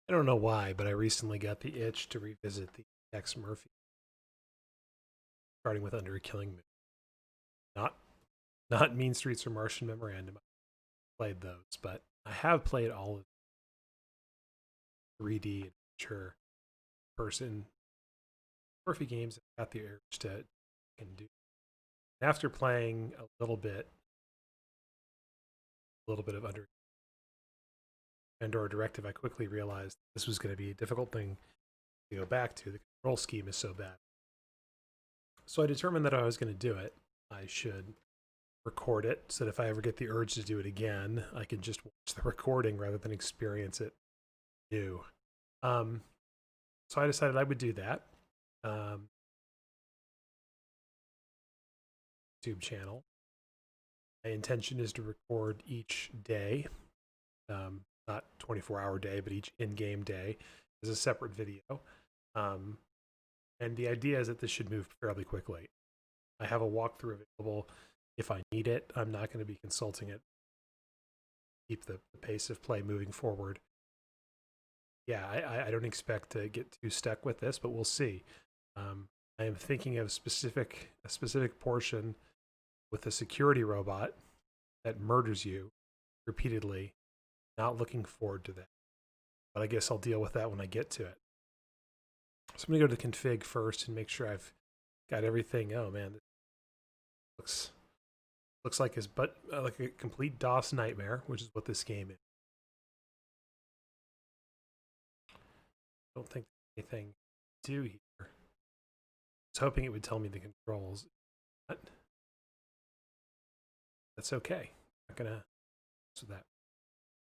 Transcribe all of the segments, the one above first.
I don't know why, but I recently got the itch to revisit the X Murphy, starting with Under a Killing Moon. Not not Mean Streets or Martian Memorandum. I played those, but I have played all of 3D adventure person Murphy games. I got the urge to can do. After playing a little bit of Under Pandora Directive, I quickly realized this was going to be a difficult thing to go back to. The control scheme is so bad. So I determined that if I was going to do it, I should record it so that if I ever get the urge to do it again, I can just watch the recording rather than experience it new. So I decided I would do that. YouTube channel. My intention is to record each day, not 24-hour day, but each in-game day as a separate video. And the idea is that this should move fairly quickly. I have a walkthrough available if I need it. I'm not going to be consulting it. Keep the pace of play moving forward. Yeah, I don't expect to get too stuck with this, but we'll see. I am thinking of a specific portion with a security robot that murders you repeatedly. Not looking forward to that, but I guess I'll deal with that when I get to it. So I'm gonna go to the config first and make sure I've got everything. Oh man, this looks like like a complete DOS nightmare, which is what this game is. I don't think there's anything to do here. I was hoping it would tell me the controls. But that's okay. I'm not gonna mess with that.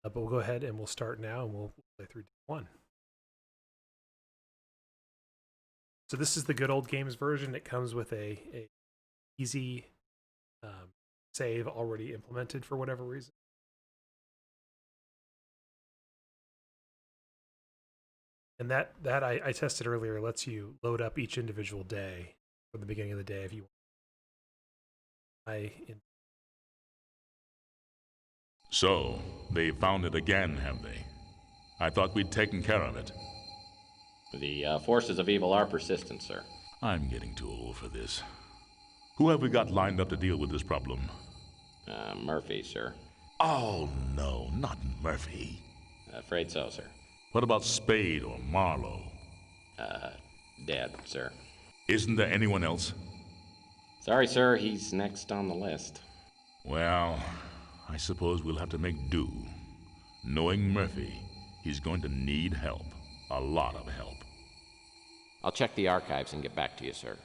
But we'll go ahead and we'll start now, and we'll play through D1. So this is the good old games version. It comes with a easy save already implemented for whatever reason. And that I tested earlier lets you load up each individual day from the beginning of the day if you want. So, they found it again, have they? I thought we'd taken care of it. The forces of evil are persistent, sir. I'm getting too old for this. Who have we got lined up to deal with this problem? Murphy, sir. Oh, no, not Murphy. Afraid so, sir. What about Spade or Marlowe? Dead, sir. Isn't there anyone else? Sorry, sir, he's next on the list. Well, I suppose we'll have to make do. Knowing Murphy, he's going to need help. A lot of help. I'll check the archives and get back to you, sir.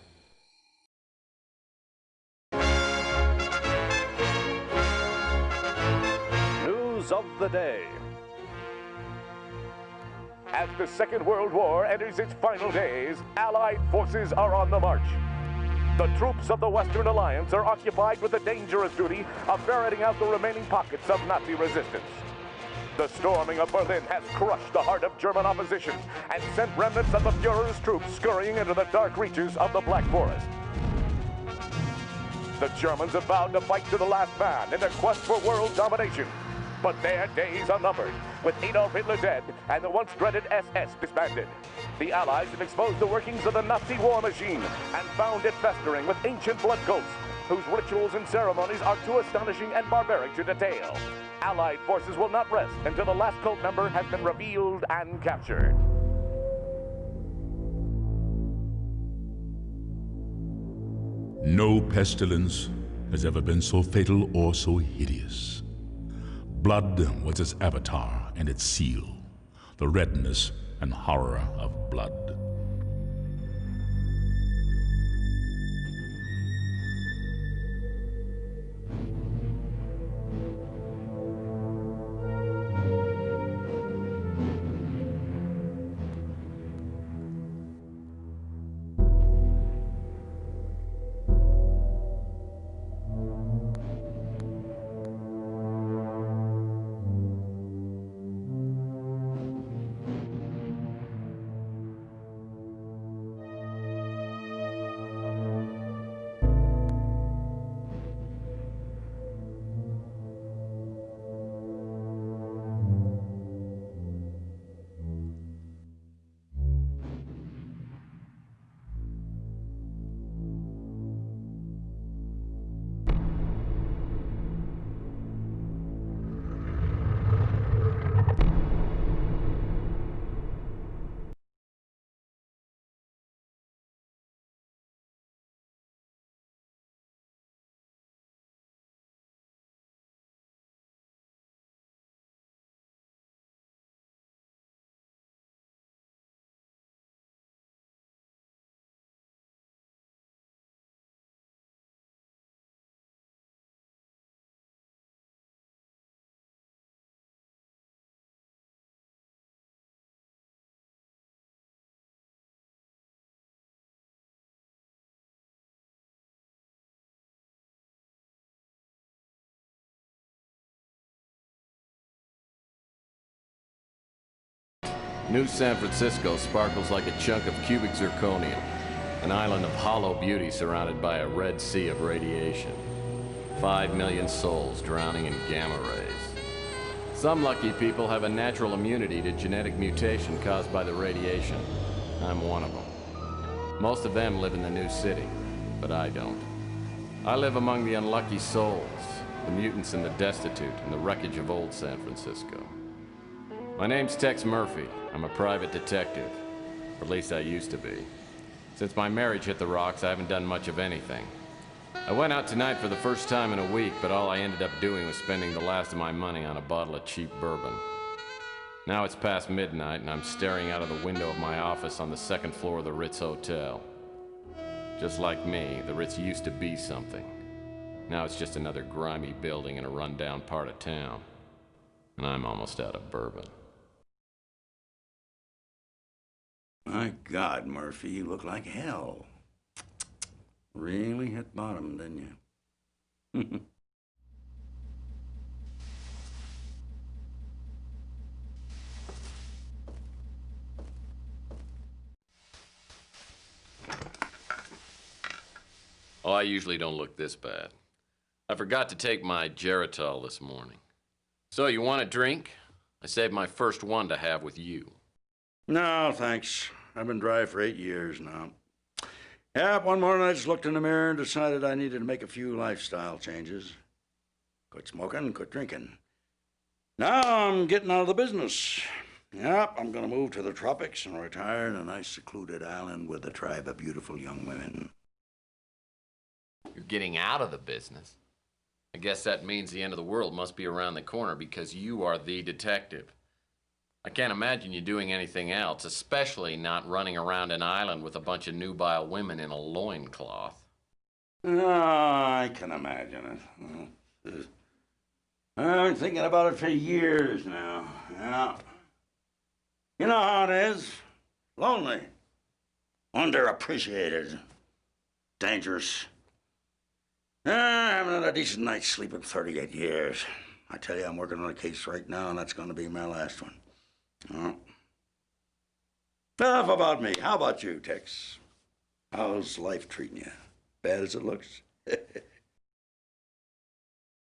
News of the day. As the Second World War enters its final days, Allied forces are on the march. The troops of the Western Alliance are occupied with the dangerous duty of ferreting out the remaining pockets of Nazi resistance. The storming of Berlin has crushed the heart of German opposition and sent remnants of the Fuhrer's troops scurrying into the dark reaches of the Black Forest. The Germans have vowed to fight to the last man in their quest for world domination. But their days are numbered, with Adolf Hitler dead and the once dreaded SS disbanded. The Allies have exposed the workings of the Nazi war machine and found it festering with ancient blood cults, whose rituals and ceremonies are too astonishing and barbaric to detail. Allied forces will not rest until the last cult member has been revealed and captured. No pestilence has ever been so fatal or so hideous. Blood was its avatar and its seal, the redness and horror of blood. New San Francisco sparkles like a chunk of cubic zirconium, an island of hollow beauty surrounded by a red sea of radiation. 5 million souls drowning in gamma rays. Some lucky people have a natural immunity to genetic mutation caused by the radiation. I'm one of them. Most of them live in the new city, but I don't. I live among the unlucky souls, the mutants and the destitute, and the wreckage of old San Francisco. My name's Tex Murphy. I'm a private detective. Or at least I used to be. Since my marriage hit the rocks, I haven't done much of anything. I went out tonight for the first time in a week, but all I ended up doing was spending the last of my money on a bottle of cheap bourbon. Now it's past midnight, and I'm staring out of the window of my office on the second floor of the Ritz Hotel. Just like me, the Ritz used to be something. Now it's just another grimy building in a rundown part of town. And I'm almost out of bourbon. My God, Murphy, you look like hell. Really hit bottom, didn't you? Oh, I usually don't look this bad. I forgot to take my Geritol this morning. So, you want a drink? I saved my first one to have with you. No, thanks. I've been dry for 8 years now. Yeah, one morning I just looked in the mirror and decided I needed to make a few lifestyle changes. Quit smoking, quit drinking. Now I'm getting out of the business. Yep, I'm gonna move to the tropics and retire in a nice secluded island with a tribe of beautiful young women. You're getting out of the business. I guess that means the end of the world must be around the corner because you are the detective. I can't imagine you doing anything else, especially not running around an island with a bunch of nubile women in a loincloth. Oh, I can imagine it. I've been thinking about it for years now. Yeah. You know how it is. Lonely. Underappreciated. Dangerous. I haven't had a decent night's sleep in 38 years. I tell you, I'm working on a case right now, and that's going to be my last one. Oh. Enough about me. How about you, Tex? How's life treating you? Bad as it looks? Well,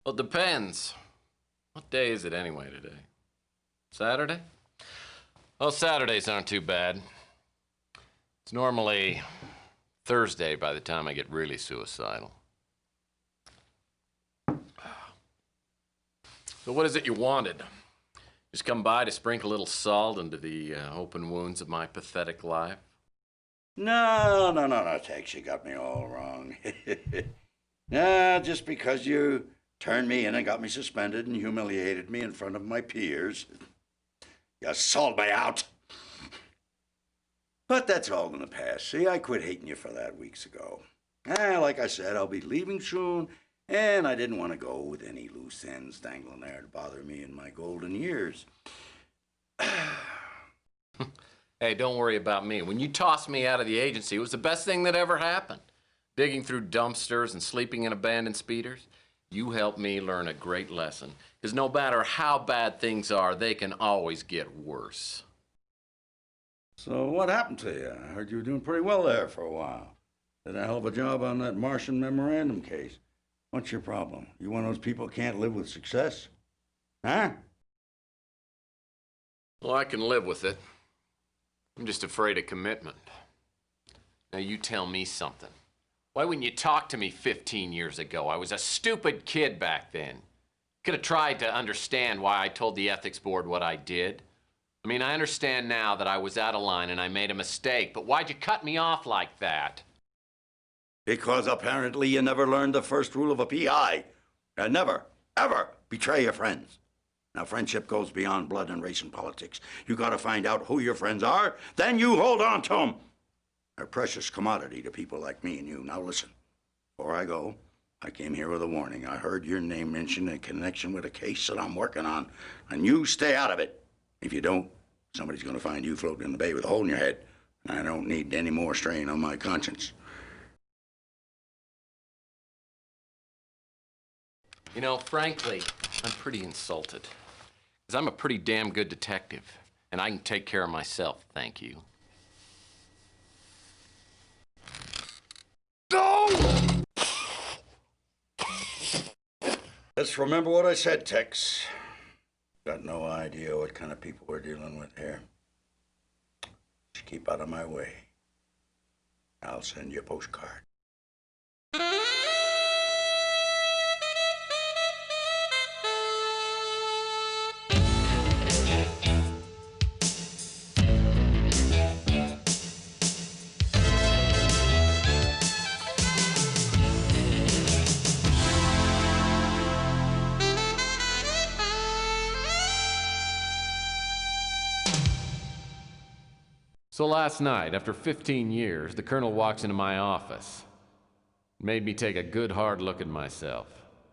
it depends. What day is it anyway today? Saturday? Well, Saturdays aren't too bad. It's normally Thursday by the time I get really suicidal. So what is it you wanted? Just come by to sprinkle a little salt into the open wounds of my pathetic life? No, Tex, you got me all wrong. Just because you turned me in and got me suspended and humiliated me in front of my peers. You sold me out. But that's all in the past. See, I quit hating you for that weeks ago. Like I said, I'll be leaving soon, and I didn't want to go with any loose ends dangling there to bother me in my golden years. Hey, don't worry about me. When you tossed me out of the agency, it was the best thing that ever happened. Digging through dumpsters and sleeping in abandoned speeders. You helped me learn a great lesson. Because no matter how bad things are, they can always get worse. So what happened to you? I heard you were doing pretty well there for a while. Did a hell of a job on that Martian memorandum case. What's your problem? You one of those people who can't live with success? Huh? Well, I can live with it. I'm just afraid of commitment. Now you tell me something. Why wouldn't you talk to me 15 years ago? I was a stupid kid back then. Could have tried to understand why I told the ethics board what I did. I mean, I understand now that I was out of line and I made a mistake, but why'd you cut me off like that? Because apparently you never learned the first rule of a PI. And never, ever betray your friends. Now, friendship goes beyond blood and race and politics. You gotta find out who your friends are, then you hold on to them. They're a precious commodity to people like me and you. Now listen, before I go, I came here with a warning. I heard your name mentioned in connection with a case that I'm working on, and you stay out of it. If you don't, somebody's gonna find you floating in the bay with a hole in your head. I don't need any more strain on my conscience. You know, frankly, I'm pretty insulted. Because I'm a pretty damn good detective. And I can take care of myself, thank you. Just remember what I said, Tex. Got no idea what kind of people we're dealing with here. Just keep out of my way. I'll send you a postcard. So last night, after 15 years, the Colonel walks into my office. Made me take a good hard look at myself.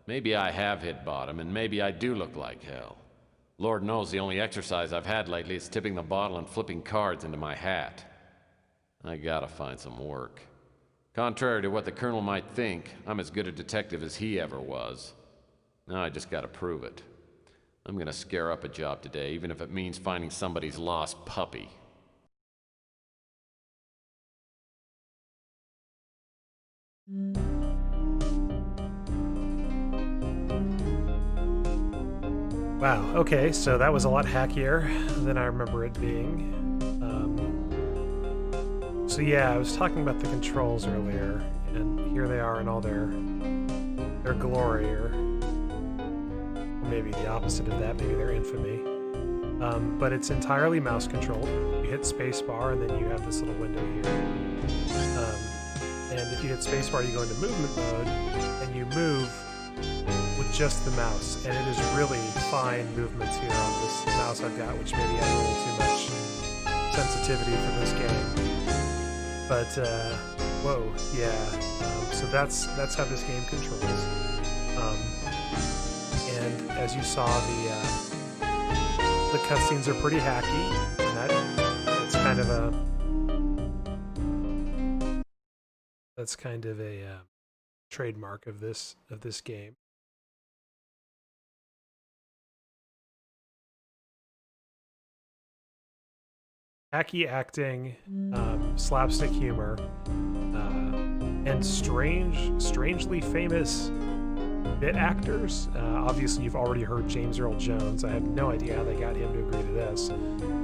Maybe I have hit bottom, and maybe I do look like hell. Lord knows the only exercise I've had lately is tipping the bottle and flipping cards into my hat. I gotta find some work. Contrary to what the Colonel might think, I'm as good a detective as he ever was. Now I just gotta prove it. I'm gonna scare up a job today, even if it means finding somebody's lost puppy. Wow, okay, so that was a lot hackier than I remember it being. So yeah, I was talking about the controls earlier, and here they are in all their glory, or maybe the opposite of that, maybe their infamy. But it's entirely mouse controlled. You hit spacebar, and then you have this little window here. And if you hit spacebar, you go into movement mode, and you move with just the mouse, and it is really fine movements here on this mouse I've got, which maybe has a little too much sensitivity for this game. But whoa, yeah. So that's how this game controls. And as you saw, the cutscenes are pretty hacky, and that's kind of a trademark of this game. Hacky acting, slapstick humor, and strangely famous bit actors. Obviously, you've already heard James Earl Jones. I have no idea how they got him to agree to this.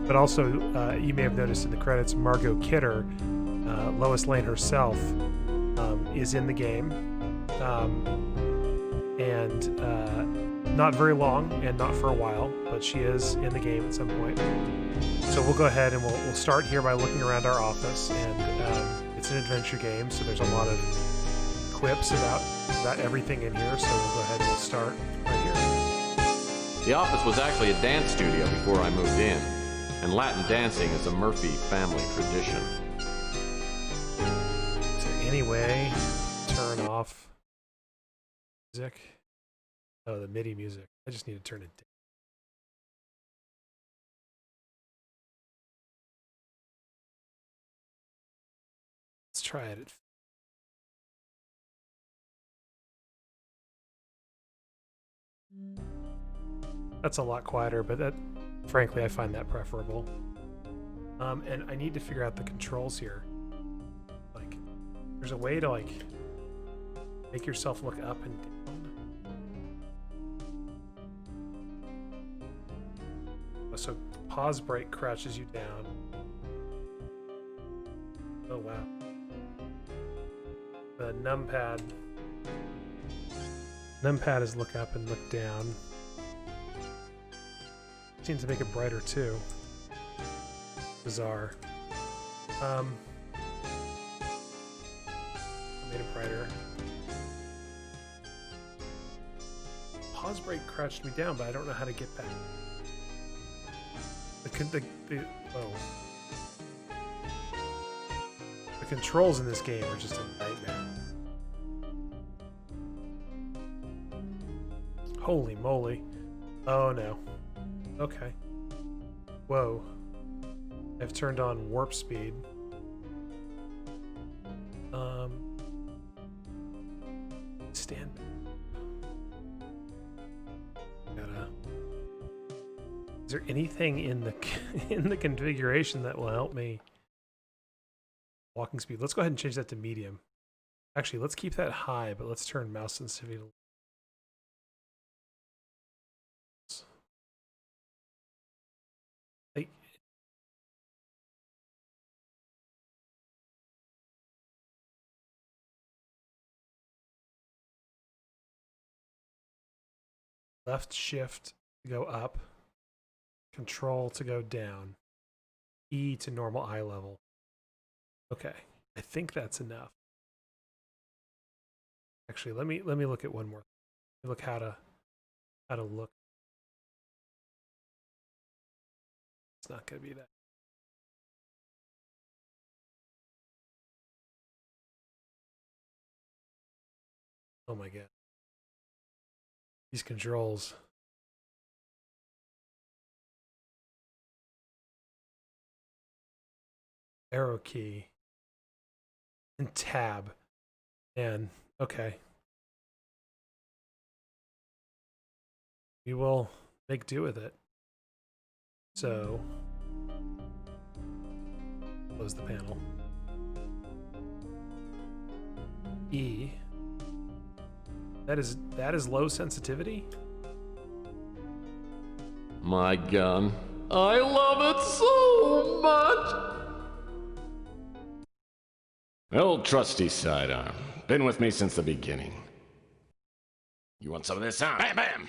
But also, you may have noticed in the credits, Margot Kidder, Lois Lane herself, is in the game. And not very long, and not for a while, but she is in the game at some point. So we'll go ahead and we'll start here by looking around our office, and it's an adventure game, so there's a lot of quips about everything in here, so we'll go ahead and we'll start right here. The office was actually a dance studio before I moved in, and Latin dancing is a Murphy family tradition. Is there any way to turn off music? Oh, the MIDI music. I just need to turn it down. Let's try it. That's a lot quieter, but that, frankly, I find that preferable. And I need to figure out the controls here. Like, there's a way to make yourself look up and down. So pause break crouches you down. Oh wow. The numpad is look up and look down. Seems to make it brighter too. Bizarre. I made it brighter. Pause break crouched me down, but I don't know how to get back. The controls in this game are just a nightmare. Holy moly. Oh no. Okay. Whoa. I've turned on warp speed. Stand back. there anything in the in the configuration that will help me? Walking speed. Let's go ahead and change that to medium. Actually, let's keep that high, but let's turn mouse sensitivity to like, left shift to go up, control to go down, E to normal eye level. Okay, I think that's enough. Actually, let me look at one more. Let me look how to look. It's not going to be that. Oh my god. These controls. Arrow key. And tab. And okay. We will make do with it. So close the panel. E. That is low sensitivity? My gun. I love it so much! Old trusty sidearm. Been with me since the beginning. You want some of this, huh? Bam, bam!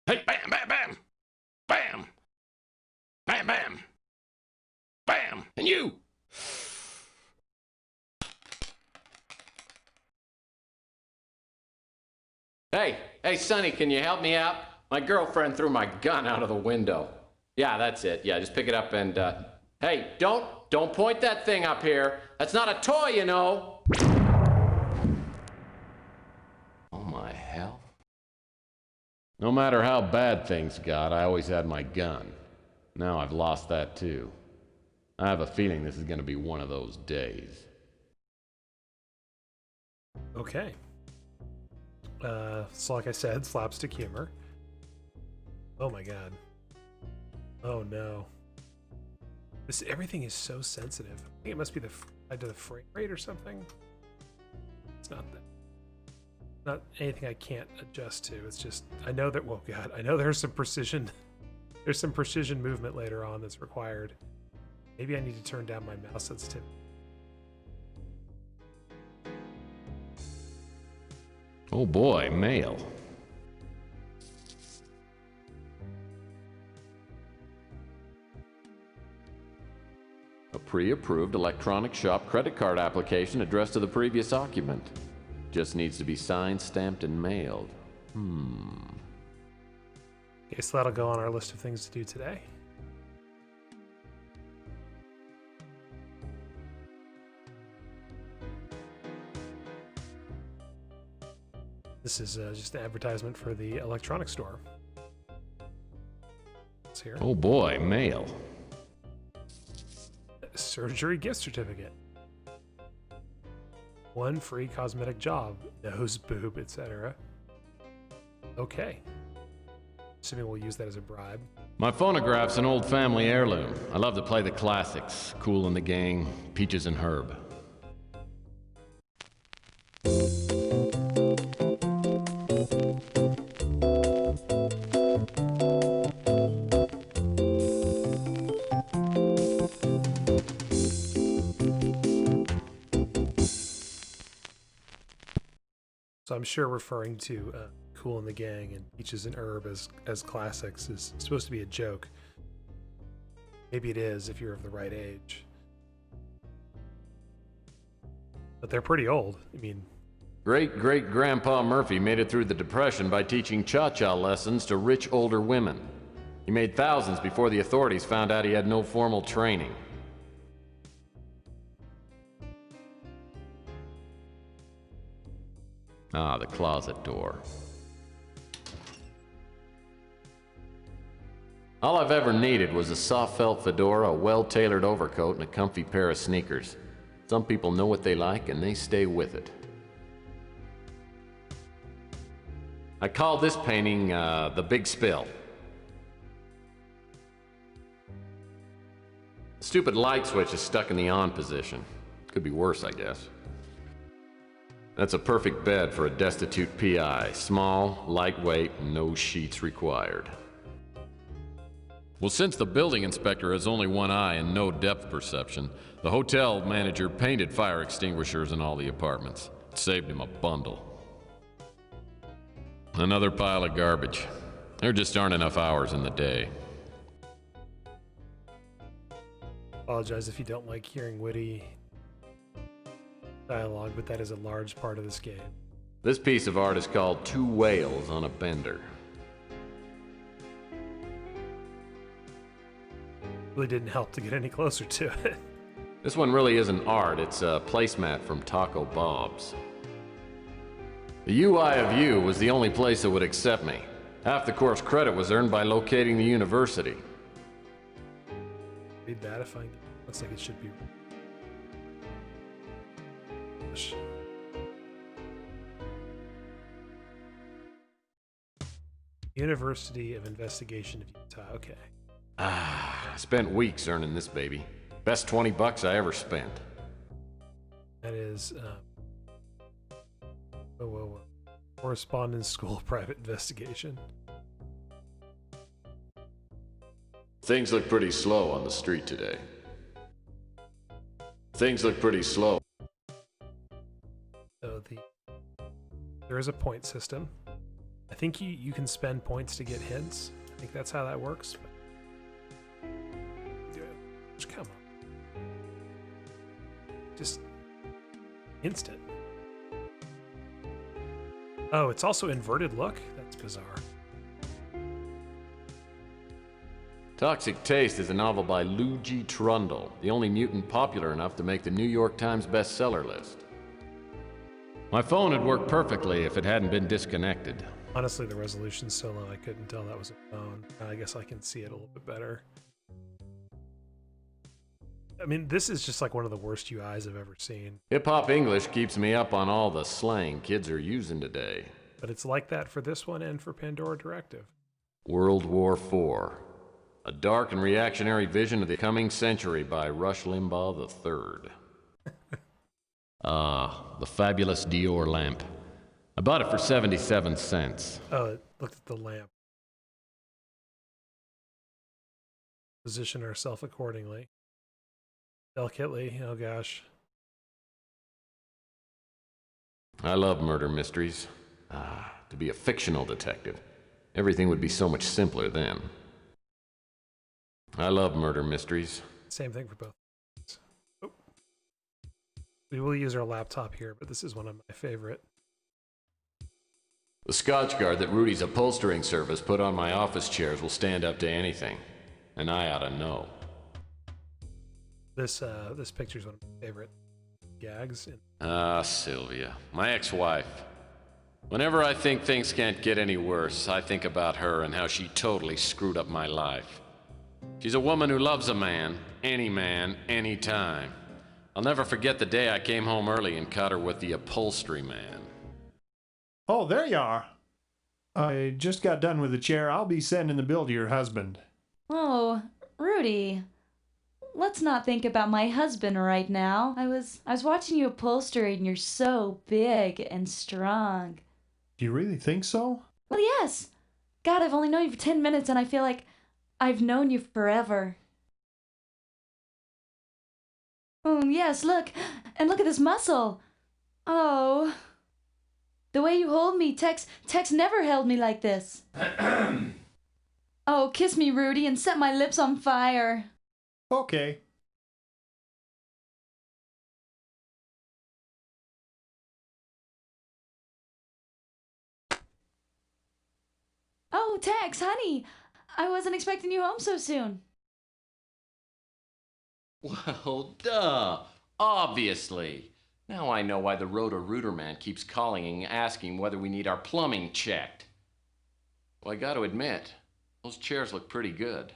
Hey, bam, bam, bam! Bam! Bam, bam! Bam! And you! Hey, Sonny, can you help me out? My girlfriend threw my gun out of the window. Yeah, that's it. Yeah, just pick it up and, hey, don't point that thing up here. That's not a toy, you know. Oh, my hell. No matter how bad things got, I always had my gun. Now I've lost that, too. I have a feeling this is going to be one of those days. Okay. So like I said, slapstick humor. Oh my god. Oh no. Everything is so sensitive. I think it must be tied to the frame rate or something. It's not that. Not anything I can't adjust to. It's just I know that. Well, God, I know there's some precision. There's some precision movement later on that's required. Maybe I need to turn down my mouse sensitivity. Oh boy, mail. A pre-approved electronic shop credit card application addressed to the previous occupant. Just needs to be signed, stamped, and mailed. Okay, so that'll go on our list of things to do today. This is just an advertisement for the electronics store. It's here. Oh boy, mail. Surgery gift certificate. 1 free cosmetic job. Nose, boob, etc. Okay. Assuming we'll use that as a bribe. My phonograph's an old family heirloom. I love to play the classics. Kool and the Gang, Peaches and Herb. So I'm sure referring to Kool and the Gang and Peaches and Herb as classics is supposed to be a joke. Maybe it is if you're of the right age. But they're pretty old. I mean... Great-great-grandpa Murphy made it through the Depression by teaching cha-cha lessons to rich older women. He made thousands before the authorities found out he had no formal training. Ah, the closet door. All I've ever needed was a soft felt fedora, a well-tailored overcoat, and a comfy pair of sneakers. Some people know what they like, and they stay with it. I call this painting, The Big Spill. Stupid light switch is stuck in the on position. Could be worse, I guess. That's a perfect bed for a destitute PI. Small, lightweight, no sheets required. Well, since the building inspector has only one eye and no depth perception, the hotel manager painted fire extinguishers in all the apartments. It saved him a bundle. Another pile of garbage. There just aren't enough hours in the day. Apologize if you don't like hearing witty dialogue, but that is a large part of this game. This piece of art is called Two Whales on a Bender. Really didn't help to get any closer to it. This one really isn't art, it's a placemat from Taco Bob's. The UI of U was the only place that would accept me. Half the course credit was earned by locating the university. Read that if I looks like it should be. University of Investigation of Utah. Okay. I spent weeks earning this baby. Best $20 I ever spent. That is correspondence school private investigation. Things look pretty slow on the street today. Things look pretty slow. So there is a point system. I think you can spend points to get hints. I think that's how that works. But come on. Just instant. Oh, it's also inverted look? That's bizarre. Toxic Taste is a novel by Lou G. Trundle, the only mutant popular enough to make the New York Times bestseller list. My phone had worked perfectly if it hadn't been disconnected. Honestly, the resolution's so low I couldn't tell that was a phone. I guess I can see it a little bit better. I mean, this is just like one of the worst UIs I've ever seen. Hip-hop English keeps me up on all the slang kids are using today. But it's like that for this one and for Pandora Directive. World War IV. A dark and reactionary vision of the coming century by Rush Limbaugh III. The fabulous Dior lamp. I bought it for 77 cents. Oh, look at the lamp. Position ourselves accordingly. Delicately, oh gosh. I love murder mysteries. To be a fictional detective. Everything would be so much simpler then. I love murder mysteries. Same thing for both. Oh. We will use our laptop here, but this is one of my favorite. The Scotch guard that Rudy's upholstering service put on my office chairs will stand up to anything. And I ought to know. This picture is one of my favorite gags. Sylvia, my ex-wife. Whenever I think things can't get any worse, I think about her and how she totally screwed up my life. She's a woman who loves a man, any time. I'll never forget the day I came home early and caught her with the upholstery man. Oh, there you are. I just got done with the chair. I'll be sending the bill to your husband. Oh, Rudy. Let's not think about my husband right now. I was watching you upholster and you're so big and strong. Do you really think so? Well, yes. God, I've only known you for 10 minutes and I feel like I've known you forever. Oh, yes, look. And look at this muscle. Oh. The way you hold me, Tex never held me like this. Oh, kiss me, Rudy, and set my lips on fire. Okay. Oh, Tex, honey. I wasn't expecting you home so soon. Well, duh. Obviously. Now I know why the Roto-Rooter man keeps calling and asking whether we need our plumbing checked. Well, I gotta admit, those chairs look pretty good.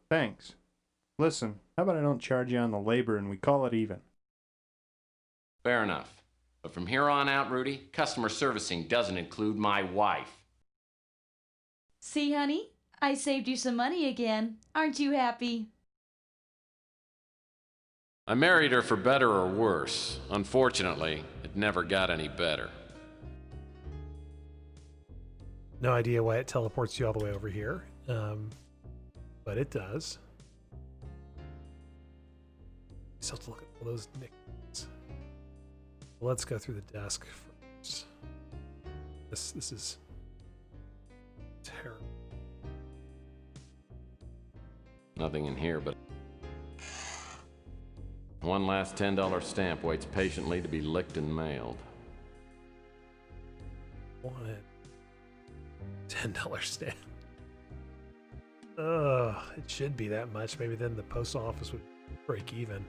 Thanks. Listen, how about I don't charge you on the labor and we call it even? Fair enough. But from here on out, Rudy, customer servicing doesn't include my wife. See, honey? I saved you some money again. Aren't you happy? I married her for better or worse. Unfortunately, it never got any better. No idea why it teleports you all the way over here, but it does. Still have to look at all those nicknames. Well, let's go through the desk first. This is terrible. Nothing in here but one last $10 stamp waits patiently to be licked and mailed. One $10 stamp. Ugh, it should be that much. Maybe then the post office would break even.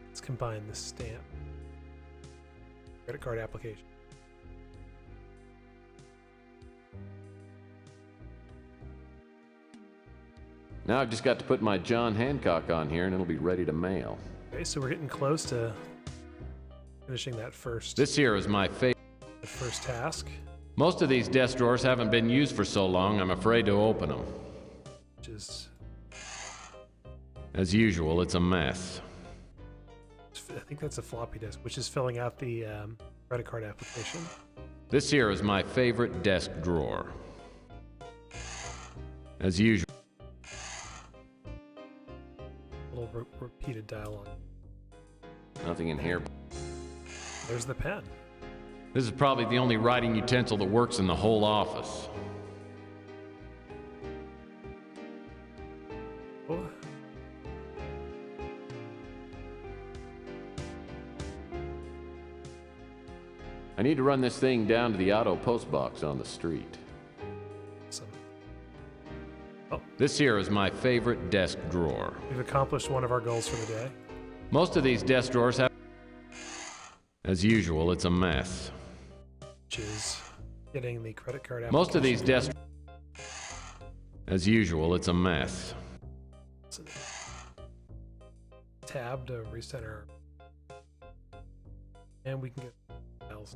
Let's combine the stamp. Credit card application. Now I've just got to put my John Hancock on here and it'll be ready to mail. Okay, so we're getting close to finishing that This here is my favorite. the first task, Most of these desk drawers haven't been used for so long, I'm afraid to open them. which is As usual, it's a mess. I think that's a floppy disk, which is filling out the credit card application. This here is my favorite desk drawer. As usual. Little repeated dialogue. Nothing in here. There's the pen. This is probably the only writing utensil that works in the whole office. Oh. I need to run this thing down to the auto post box on the street. Awesome. This here is my favorite desk drawer. We've accomplished one of our goals for the day. Most of these desk drawers have... As usual, it's a mess. Which is getting the credit card application. Most of these desk... As usual, it's a mess. Tab to recenter. And we can get files.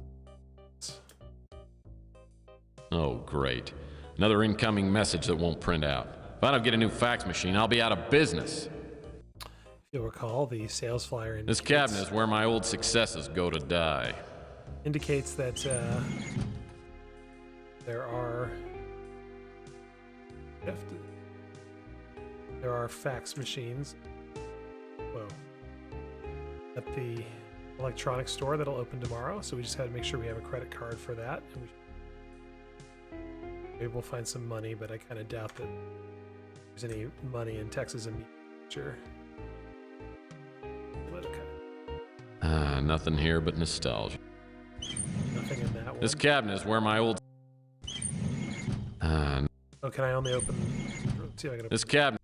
Oh, great. Another incoming message that won't print out. If I don't get a new fax machine, I'll be out of business. If you'll recall, the sales flyer This cabinet is where my old successes go to die. indicates that there are fax machines. Whoa. At the electronics store that'll open tomorrow, so we just had to make sure we have a credit card for that, and maybe we'll find some money, but I kind of doubt that there's any money in Texas immediate future. But okay. Nothing here but nostalgia. Nothing in that one. This cabinet is where my old... Oh, can I only open? Let's see if I can open. This cabinet...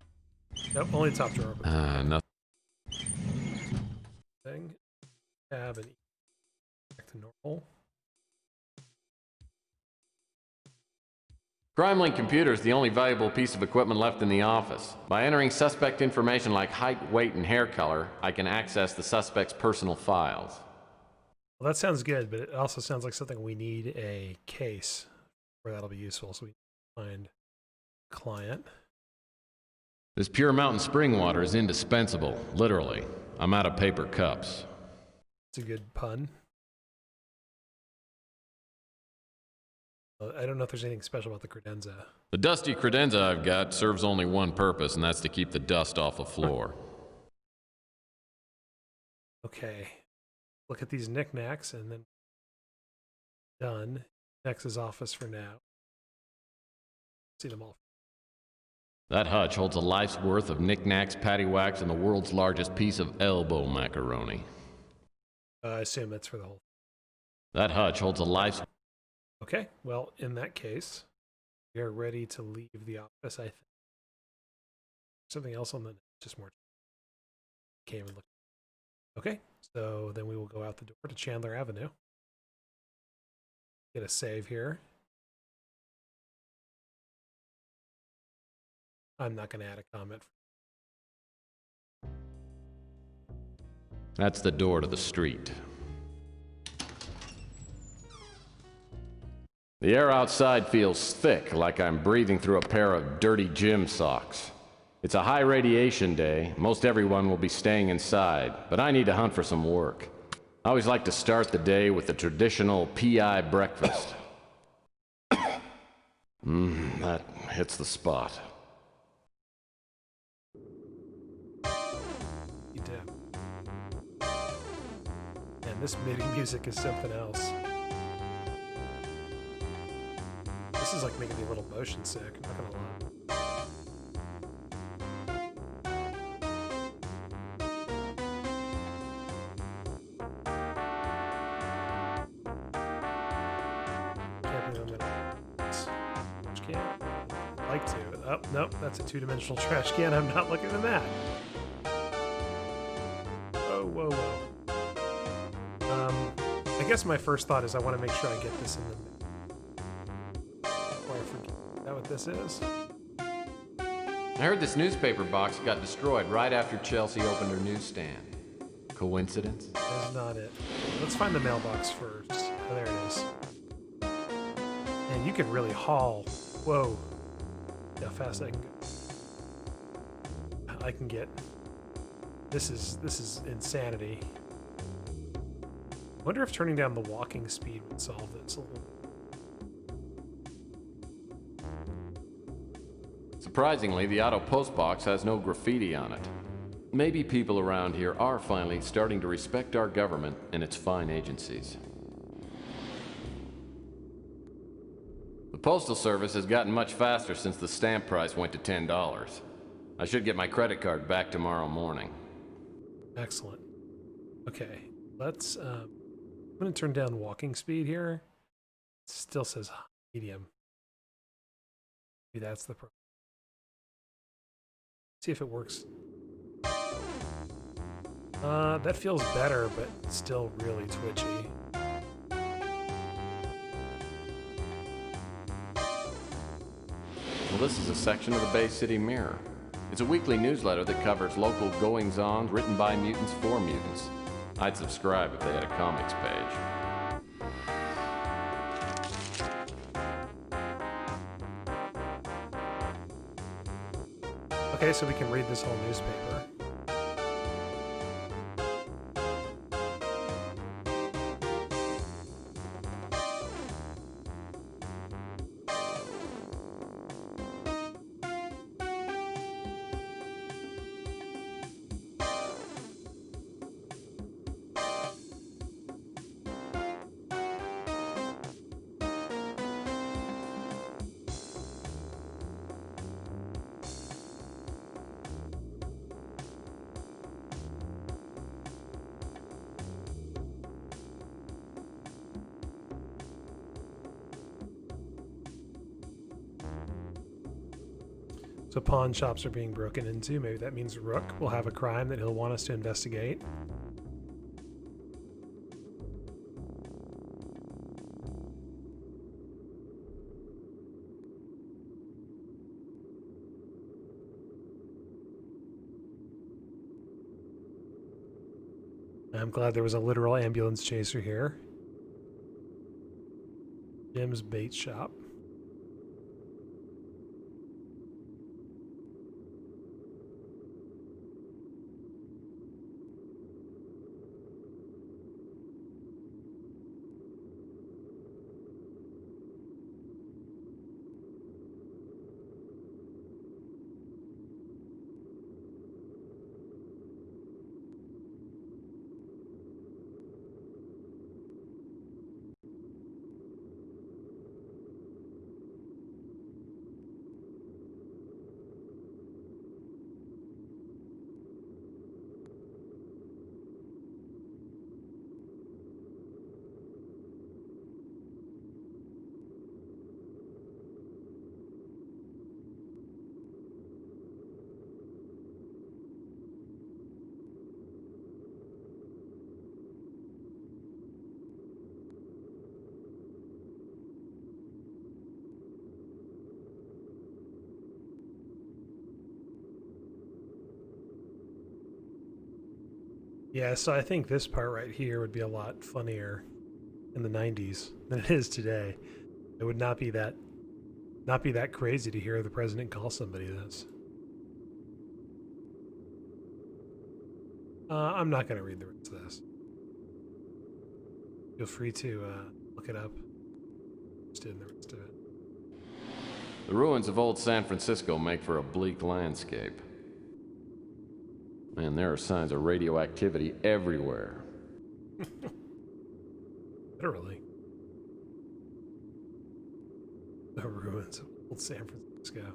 Nope, only the top drawer open. nothing. Thing. Tab and back to normal. CrimeLink computer is the only valuable piece of equipment left in the office. By entering suspect information like height, weight, and hair color, I can access the suspect's personal files. Well, that sounds good, but it also sounds like something we need a case where that'll be useful. So we find client. This pure mountain spring water is indispensable, literally. I'm out of paper cups. It's a good pun. I don't know if there's anything special about the credenza. The dusty credenza I've got serves only one purpose, and that's to keep the dust off the floor. Okay. Look at these knickknacks and then done. Nex's office for now. See them all. That hutch holds a life's worth of knickknacks, paddywhacks, and the world's largest piece of elbow macaroni. I assume that's for the whole. That hutch holds a life's... Okay, well, in that case, we are ready to leave the office, I think. Something else on the... Just more... Came and looked. Okay, so then we will go out the door to Chandler Avenue. Get a save here. I'm not going to add a comment. That's the door to the street. The air outside feels thick, like I'm breathing through a pair of dirty gym socks. It's a high radiation day. Most everyone will be staying inside, but I need to hunt for some work. I always like to start the day with the traditional PI breakfast. That hits the spot. You do. And this MIDI music is something else. This is like making me a little motion sick, I'm not gonna lie. Can't believe I'm gonna trash can. I'd like to. Oh, nope, that's a two-dimensional trash can. I'm not looking at that. Oh, whoa, whoa. I guess my first thought is I want to make sure I get this in the before I forget. Is that what this is? I heard this newspaper box got destroyed right after Chelsea opened her newsstand. Coincidence? That's not it. Let's find the mailbox first. Oh, there it is. And you can really haul. Whoa. See how fast I can go. I can get. This is insanity. I wonder if turning down the walking speed would solve this a little. Surprisingly, the auto post box has no graffiti on it. Maybe people around here are finally starting to respect our government and its fine agencies. The Postal Service has gotten much faster since the stamp price went to $10. I should get my credit card back tomorrow morning. Excellent. Okay, let's. I'm going to turn down walking speed here. It still says medium. Maybe that's the problem. See if it works. That feels better, but still really twitchy. Well, this is a section of the Bay City Mirror. It's a weekly newsletter that covers local goings-on written by mutants for mutants. I'd subscribe if they had a comics page. Okay, so we can read this whole newspaper. So pawn shops are being broken into. Maybe that means Rook will have a crime that he'll want us to investigate. I'm glad there was a literal ambulance chaser here. Jim's bait shop. Yeah, so I think this part right here would be a lot funnier in the 90s than it is today. It would not be that crazy to hear the president call somebody this. I'm not going to read the rest of this. Feel free to look it up. Just in the rest of it. The ruins of old San Francisco make for a bleak landscape. Man, there are signs of radioactivity everywhere. Literally. The ruins of old San Francisco.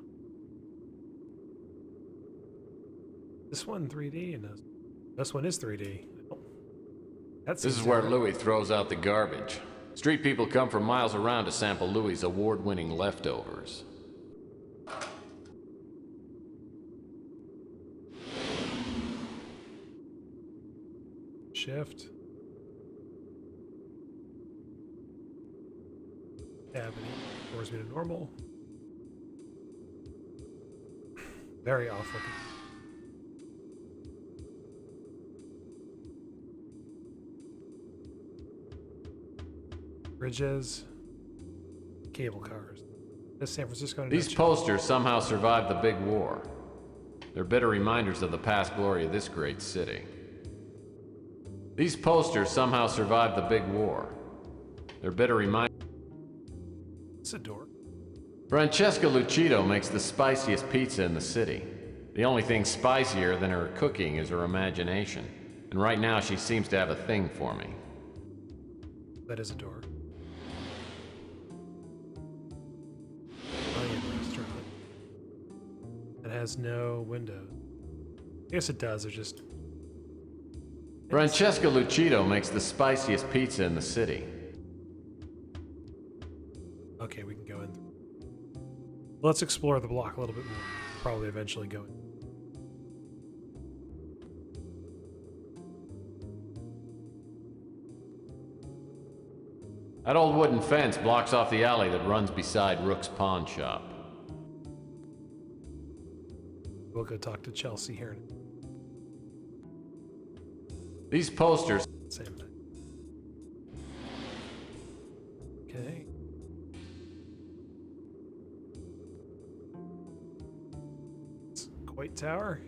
This one 3D and this one is 3D. This is where Louis throws out the garbage. Street people come from miles around to sample Louis' award-winning leftovers. Shift. Cavity. Force me to normal. Very off looking. Bridges. Cable cars. This San Francisco. These posters somehow survived the big war. They're bitter reminders of the past glory of this great city. These posters somehow survived the big war. They're bitter reminders. It's a door. Francesca Lucido makes the spiciest pizza in the city. The only thing spicier than her cooking is her imagination. And right now she seems to have a thing for me. That is a door. Italian restaurant. It has no windows. I guess it does, they're just... Francesca Lucido makes the spiciest pizza in the city. Okay, we can go in. Let's explore the block a little bit more. Probably eventually go in. That old wooden fence blocks off the alley that runs beside Rook's pawn shop. We'll go talk to Chelsea here. These posters... Same thing. Okay. It's Coit Tower.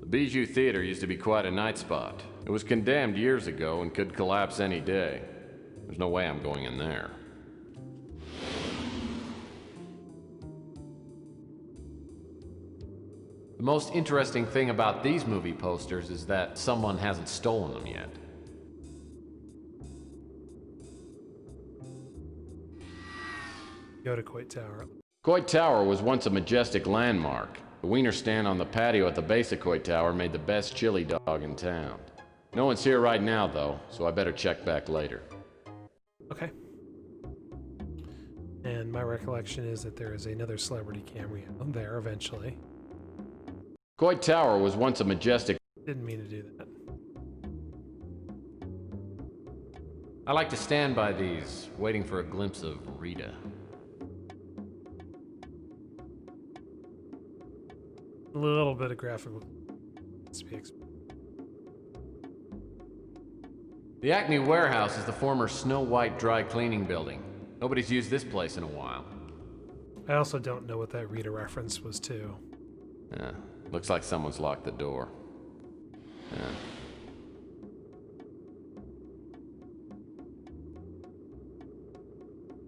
The Bijou Theater used to be quite a night spot. It was condemned years ago and could collapse any day. There's no way I'm going in there. The most interesting thing about these movie posters is that someone hasn't stolen them yet. Go to Coit Tower. Coit Tower was once a majestic landmark. The wiener stand on the patio at the base of Coit Tower made the best chili dog in town. No one's here right now, though, so I better check back later. Okay. And my recollection is that there is another celebrity cameo there eventually. Coit Tower was once a majestic... Didn't mean to do that. I like to stand by these, waiting for a glimpse of Rita. A little bit of graphical speaks. The Acme Warehouse is the former Snow White dry cleaning building. Nobody's used this place in a while. I also don't know what that Rita reference was to. Yeah, looks like someone's locked the door. Yeah.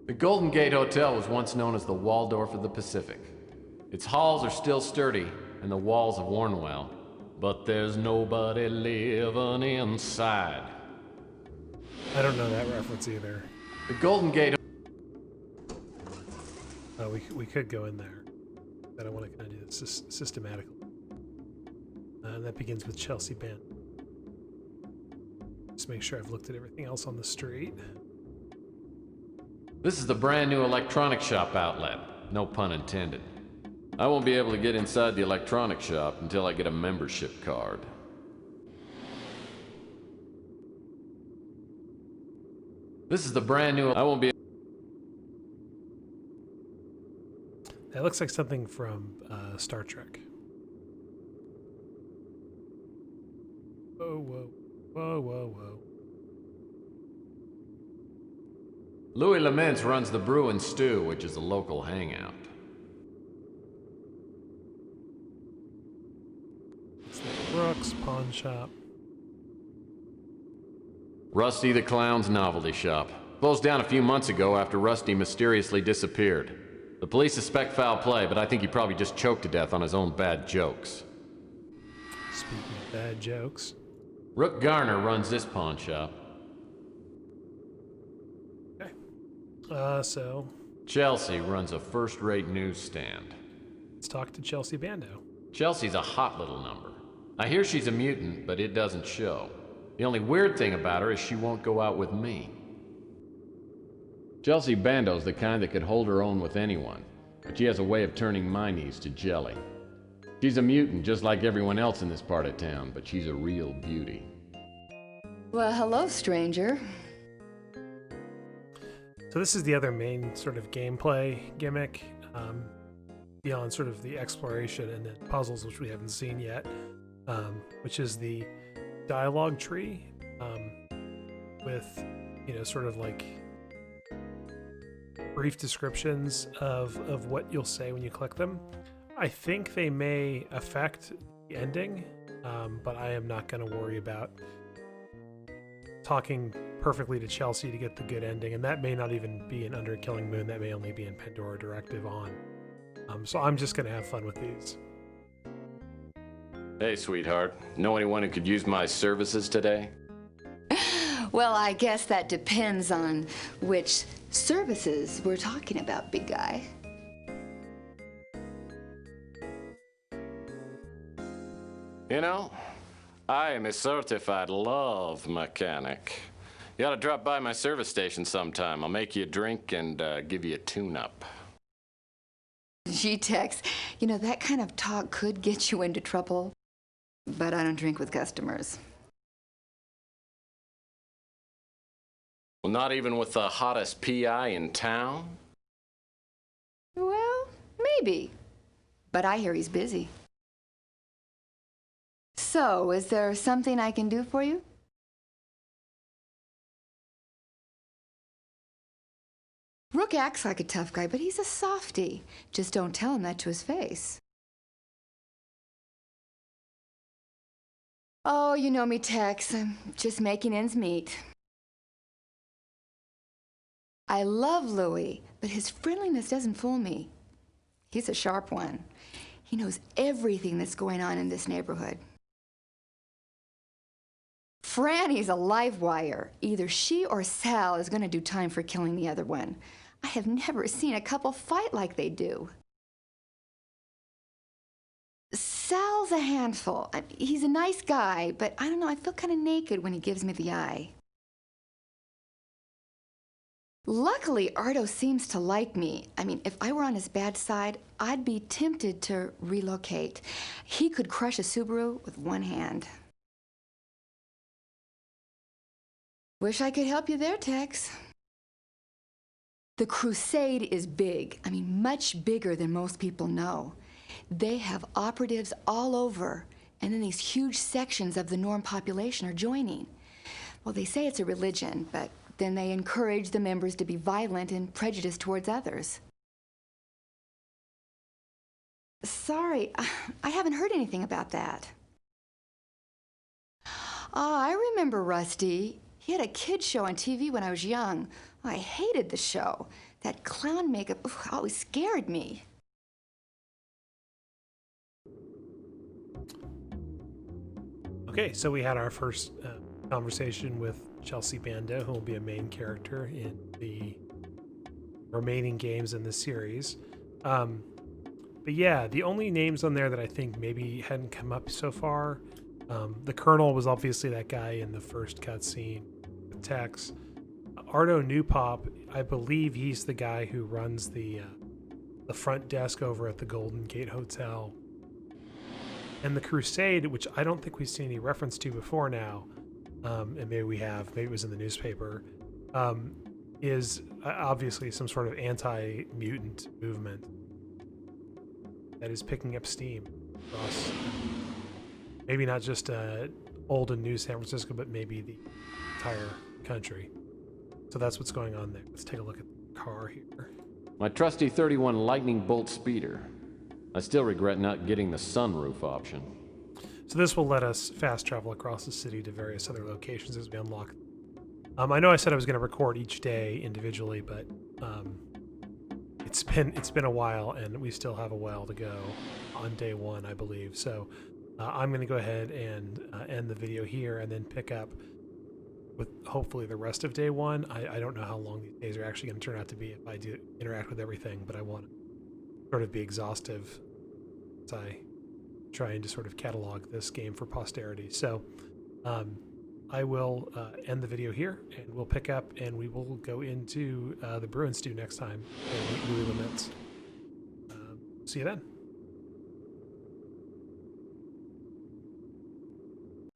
The Golden Gate Hotel was once known as the Waldorf of the Pacific. Its halls are still sturdy, and the walls have worn well. But there's nobody living inside. I don't know that reference either. The Golden Gate... We could go in there. But I want to kind of do this systematically. And that begins with Chelsea Band. Just make sure I've looked at everything else on the street. This is the brand new electronic shop outlet. No pun intended. I won't be able to get inside the electronic shop until I get a membership card. This is the brand new... I won't be... That looks like something from Star Trek. Whoa, whoa, whoa, whoa, whoa. Louis Laments runs the Brew and Stew, which is a local hangout. It's the Brooks Pawn Shop. Rusty the Clown's novelty shop. Closed down a few months ago after Rusty mysteriously disappeared. The police suspect foul play, but I think he probably just choked to death on his own bad jokes. Speaking of bad jokes. Rook Garner runs this pawn shop. Okay. So Chelsea runs a first-rate newsstand. let's talk to Chelsea Bando. Chelsea's a hot little number. I hear she's a mutant, but it doesn't show. The only weird thing about her is she won't go out with me. Chelsea Bando's the kind that could hold her own with anyone, but she has a way of turning my knees to jelly. She's a mutant just like everyone else in this part of town, but she's a real beauty. Well, hello, stranger. So this is the other main sort of gameplay gimmick, beyond sort of the exploration and then puzzles, which we haven't seen yet, which is the dialogue tree, with, you know, sort of like brief descriptions of what you'll say when you click them. I think they may affect the ending, but I am not going to worry about talking perfectly to Chelsea to get the good ending, and that may not even be in Under a Killing Moon. That may only be in Pandora Directive on. So I'm just going to have fun with these. Hey, sweetheart. Know anyone who could use my services today? Well, I guess that depends on which services we're talking about, big guy. You know, I am a certified love mechanic. You ought to drop by my service station sometime. I'll make you a drink and give you a tune-up. Gee, Tex, you know, that kind of talk could get you into trouble, but I don't drink with customers. Well, not even with the hottest PI in town? Well, maybe, but I hear he's busy. So, is there something I can do for you? Rook acts like a tough guy, but he's a softie. Just don't tell him that to his face. Oh, you know me, Tex. I'm just making ends meet. I love Louis, but his friendliness doesn't fool me. He's a sharp one. He knows everything that's going on in this neighborhood. Franny's a live wire. Either she or Sal is going to do time for killing the other one. I have never seen a couple fight like they do. Sal's a handful. He's a nice guy, but I don't know, I feel kind of naked when he gives me the eye. Luckily, Ardo seems to like me. I mean, if I were on his bad side, I'd be tempted to relocate. He could crush a Subaru with one hand. Wish I could help you there, Tex. The crusade is big. I mean, much bigger than most people know. They have operatives all over, and then these huge sections of the norm population are joining. Well, they say it's a religion, but then they encourage the members to be violent and prejudiced towards others. Sorry, I haven't heard anything about that. I remember Rusty. He had a kid show on TV when I was young. I hated the show. That clown makeup always scared me. Okay, so we had our first conversation with Chelsea Bando, who will be a main character in the remaining games in the series. But yeah, the only names on there that I think maybe hadn't come up so far, the Colonel was obviously that guy in the first cutscene with Tex. Ardo Newpop, I believe he's the guy who runs the front desk over at the Golden Gate Hotel. And the Crusade, which I don't think we've seen any reference to before now, and maybe we have, maybe it was in the newspaper, is obviously some sort of anti-mutant movement that is picking up steam across maybe not just old and new San Francisco, but maybe the entire country. So that's what's going on there. Let's take a look at the car here. My trusty 31 Lightning Bolt speeder. I still regret not getting the sunroof option. So this will let us fast travel across the city to various other locations as we unlock. I know I said I was going to record each day individually, but it's been a while, and we still have a while to go on day one, I believe. So I'm going to go ahead and end the video here, and then pick up with hopefully the rest of day one. I don't know how long these days are actually going to turn out to be if I do interact with everything, but I want to sort of be exhaustive as I trying to sort of catalog this game for posterity. So I will end the video here, and we'll pick up, and we will go into the Bruin Stew next time and Louis Laments. See you then.